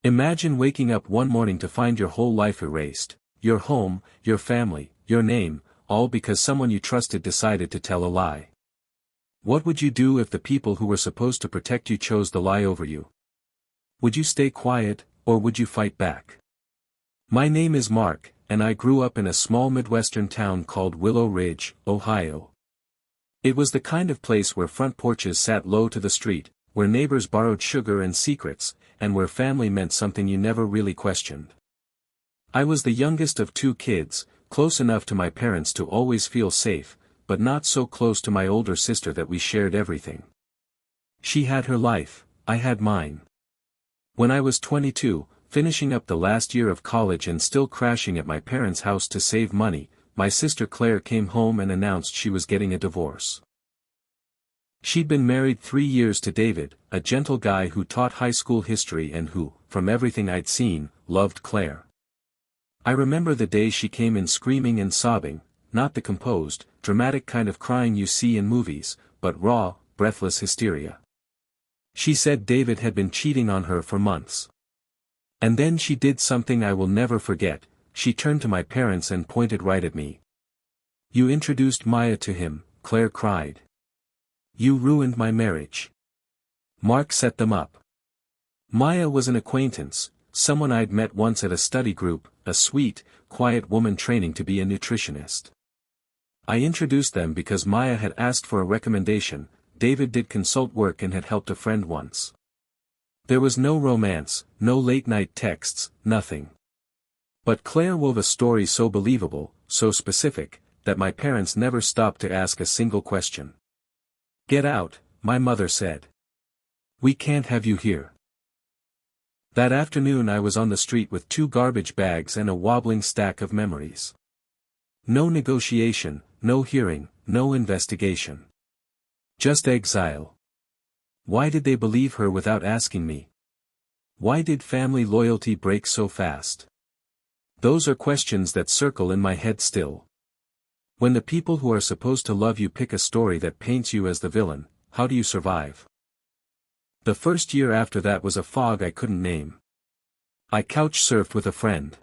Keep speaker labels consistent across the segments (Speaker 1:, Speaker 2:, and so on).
Speaker 1: Imagine waking up one morning to find your whole life erased, your home, your family, your name, all because someone you trusted decided to tell a lie. What would you do if the people who were supposed to protect you chose the lie over you? Would you stay quiet, or would you fight back? My name is Mark, and I grew up in a small Midwestern town called Willow Ridge, Ohio. It was the kind of place where front porches sat low to the street, where neighbors borrowed sugar and secrets, and where family meant something you never really questioned. I was the youngest of 2 kids, close enough to my parents to always feel safe, but not so close to my older sister that we shared everything. She had her life, I had mine. When I was 22, finishing up the last year of college and still crashing at my parents' house to save money, my sister Claire came home and announced she was getting a divorce. She'd been married 3 years to David, a gentle guy who taught high school history and who, from everything I'd seen, loved Claire. I remember the day she came in screaming and sobbing, not the composed, dramatic kind of crying you see in movies, but raw, breathless hysteria. She said David had been cheating on her for months. And then she did something I will never forget. She turned to my parents and pointed right at me. "You introduced Maya to him," Claire cried. "You ruined my marriage." Mark set them up. Maya was an acquaintance, someone I'd met once at a study group, a sweet, quiet woman training to be a nutritionist. I introduced them because Maya had asked for a recommendation. David did consult work and had helped a friend once. There was no romance, no late-night texts, nothing. But Claire wove a story so believable, so specific, that my parents never stopped to ask a single question. "Get out," my mother said. "We can't have you here." That afternoon I was on the street with 2 garbage bags and a wobbling stack of memories. No negotiation, no hearing, no investigation. Just exile. Why did they believe her without asking me? Why did family loyalty break so fast? Those are questions that circle in my head still. When the people who are supposed to love you pick a story that paints you as the villain, how do you survive? The first year after that was a fog I couldn't name. I couch surfed with a friend.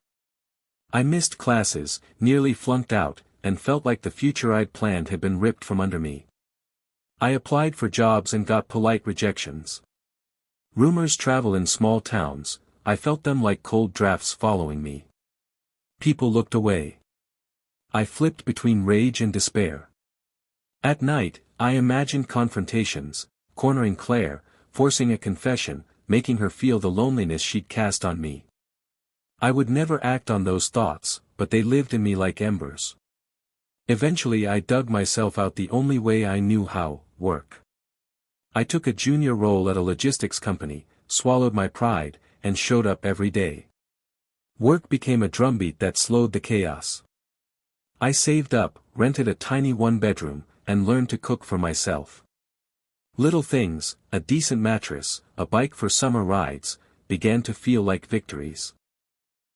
Speaker 1: I missed classes, nearly flunked out, and felt like the future I'd planned had been ripped from under me. I applied for jobs and got polite rejections. Rumors travel in small towns, I felt them like cold drafts following me. People looked away. I flipped between rage and despair. At night, I imagined confrontations, cornering Claire, forcing a confession, making her feel the loneliness she'd cast on me. I would never act on those thoughts, but they lived in me like embers. Eventually I dug myself out the only way I knew how: work. I took a junior role at a logistics company, swallowed my pride, and showed up every day. Work became a drumbeat that slowed the chaos. I saved up, rented a tiny 1-bedroom, and learned to cook for myself. Little things, a decent mattress, a bike for summer rides, began to feel like victories.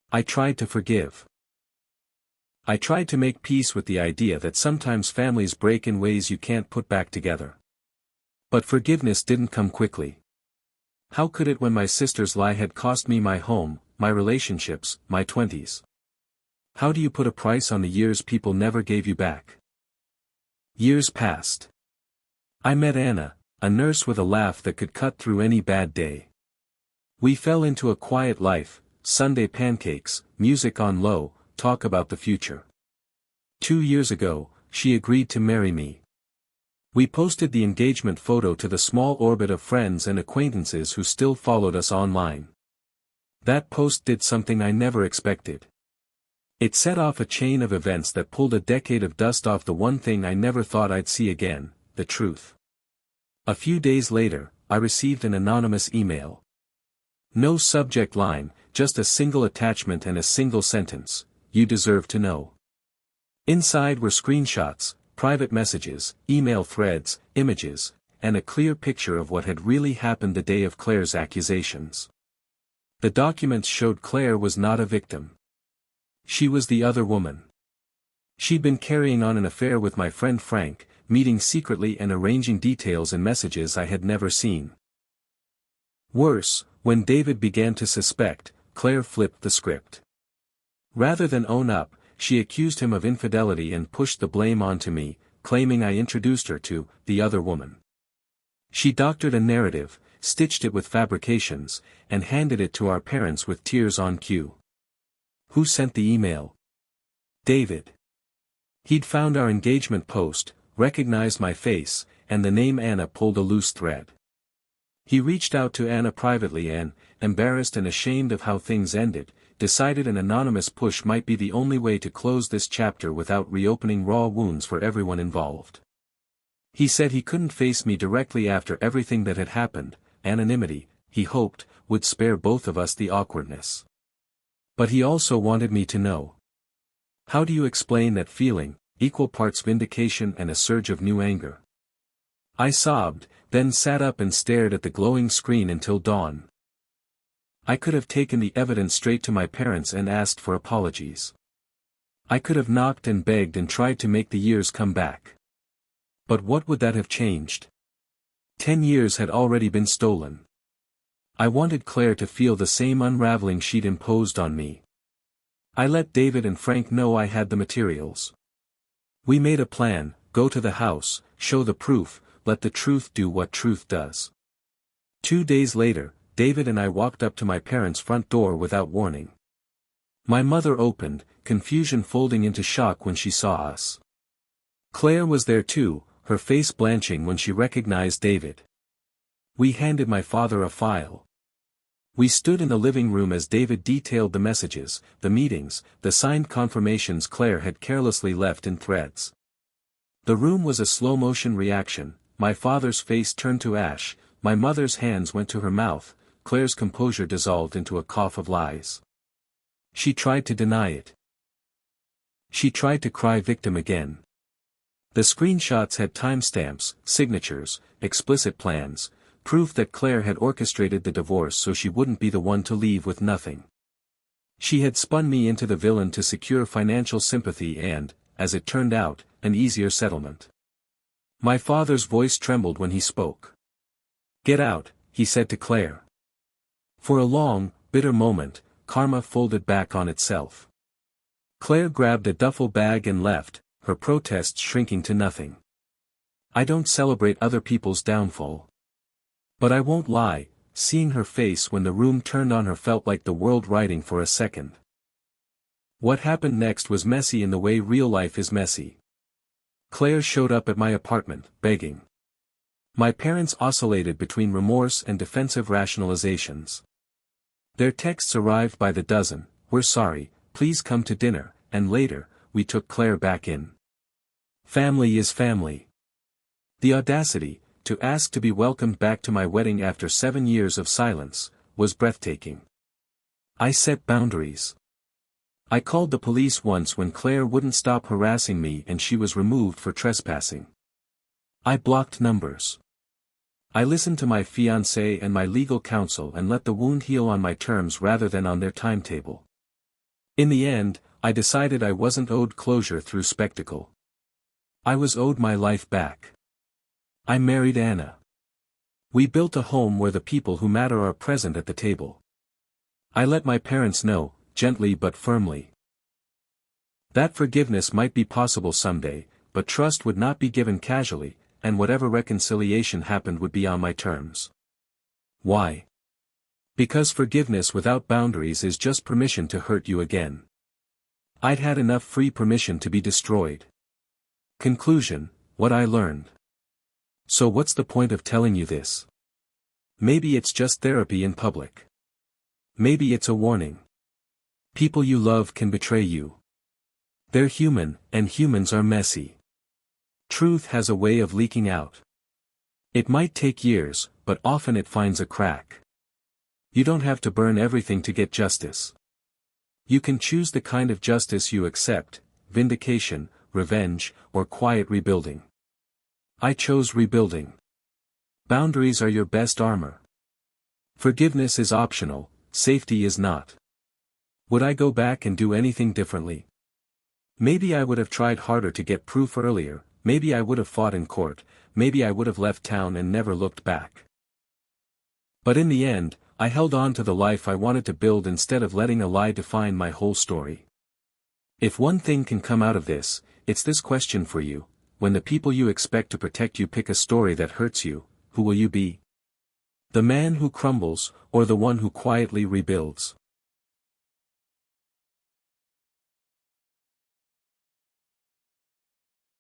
Speaker 1: I tried to forgive. I tried to make peace with the idea that sometimes families break in ways you can't put back together. But forgiveness didn't come quickly. How could it when my sister's lie had cost me my home, my relationships, my 20s? How do you put a price on the years people never gave you back? Years passed. I met Anna, a nurse with a laugh that could cut through any bad day. We fell into a quiet life, Sunday pancakes, music on low, talk about the future. 2 years ago, she agreed to marry me. We posted the engagement photo to the small orbit of friends and acquaintances who still followed us online. That post did something I never expected. It set off a chain of events that pulled a decade of dust off the one thing I never thought I'd see again: the truth. A few days later, I received an anonymous email. No subject line, just a single attachment and a single sentence: "You deserve to know." Inside were screenshots, private messages, email threads, images, and a clear picture of what had really happened the day of Claire's accusations. The documents showed Claire was not a victim. She was the other woman. She'd been carrying on an affair with my friend Frank, meeting secretly and arranging details in messages I had never seen. Worse, when David began to suspect, Claire flipped the script. Rather than own up, she accused him of infidelity and pushed the blame onto me, claiming I introduced her to the other woman. She doctored a narrative, stitched it with fabrications, and handed it to our parents with tears on cue. Who sent the email? David. He'd found our engagement post, recognized my face, and the name Anna pulled a loose thread. He reached out to Anna privately and, embarrassed and ashamed of how things ended, decided an anonymous push might be the only way to close this chapter without reopening raw wounds for everyone involved. He said he couldn't face me directly after everything that had happened. Anonymity, he hoped, would spare both of us the awkwardness. But he also wanted me to know. How do you explain that feeling, equal parts vindication and a surge of new anger? I sobbed, then sat up and stared at the glowing screen until dawn. I could have taken the evidence straight to my parents and asked for apologies. I could have knocked and begged and tried to make the years come back. But what would that have changed? 10 years had already been stolen. I wanted Claire to feel the same unraveling she'd imposed on me. I let David and Frank know I had the materials. We made a plan: go to the house, show the proof, let the truth do what truth does. 2 days later, David and I walked up to my parents' front door without warning. My mother opened, confusion folding into shock when she saw us. Claire was there too, her face blanching when she recognized David. We handed my father a file. We stood in the living room as David detailed the messages, the meetings, the signed confirmations Claire had carelessly left in threads. The room was a slow-motion reaction. My father's face turned to ash, my mother's hands went to her mouth, Claire's composure dissolved into a cough of lies. She tried to deny it. She tried to cry victim again. The screenshots had timestamps, signatures, explicit plans, proof that Claire had orchestrated the divorce so she wouldn't be the one to leave with nothing. She had spun me into the villain to secure financial sympathy and, as it turned out, an easier settlement. My father's voice trembled when he spoke. "Get out," he said to Claire. For a long, bitter moment, karma folded back on itself. Claire grabbed a duffel bag and left, her protests shrinking to nothing. I don't celebrate other people's downfall. But I won't lie, seeing her face when the room turned on her felt like the world righting for a second. What happened next was messy in the way real life is messy. Claire showed up at my apartment, begging. My parents oscillated between remorse and defensive rationalizations. Their texts arrived by the dozen: "We're sorry, please come to dinner," and later, "We took Claire back in." Family is family. The audacity, to ask to be welcomed back to my wedding after 7 years of silence, was breathtaking. I set boundaries. I called the police once when Claire wouldn't stop harassing me and she was removed for trespassing. I blocked numbers. I listened to my fiancé and my legal counsel and let the wound heal on my terms rather than on their timetable. In the end, I decided I wasn't owed closure through spectacle. I was owed my life back. I married Anna. We built a home where the people who matter are present at the table. I let my parents know, gently but firmly. That forgiveness might be possible someday, but trust would not be given casually, and whatever reconciliation happened would be on my terms. Why? Because forgiveness without boundaries is just permission to hurt you again. I'd had enough free permission to be destroyed. Conclusion: what I learned. So what's the point of telling you this? Maybe it's just therapy in public. Maybe it's a warning. People you love can betray you. They're human, and humans are messy. Truth has a way of leaking out. It might take years, but often it finds a crack. You don't have to burn everything to get justice. You can choose the kind of justice you accept: vindication, revenge, or quiet rebuilding. I chose rebuilding. Boundaries are your best armor. Forgiveness is optional, safety is not. Would I go back and do anything differently? Maybe I would have tried harder to get proof earlier, maybe I would have fought in court, maybe I would have left town and never looked back. But in the end, I held on to the life I wanted to build instead of letting a lie define my whole story. If one thing can come out of this, it's this question for you: when the people you expect to protect you pick a story that hurts you, who will you be? The man who crumbles, or the one who quietly rebuilds?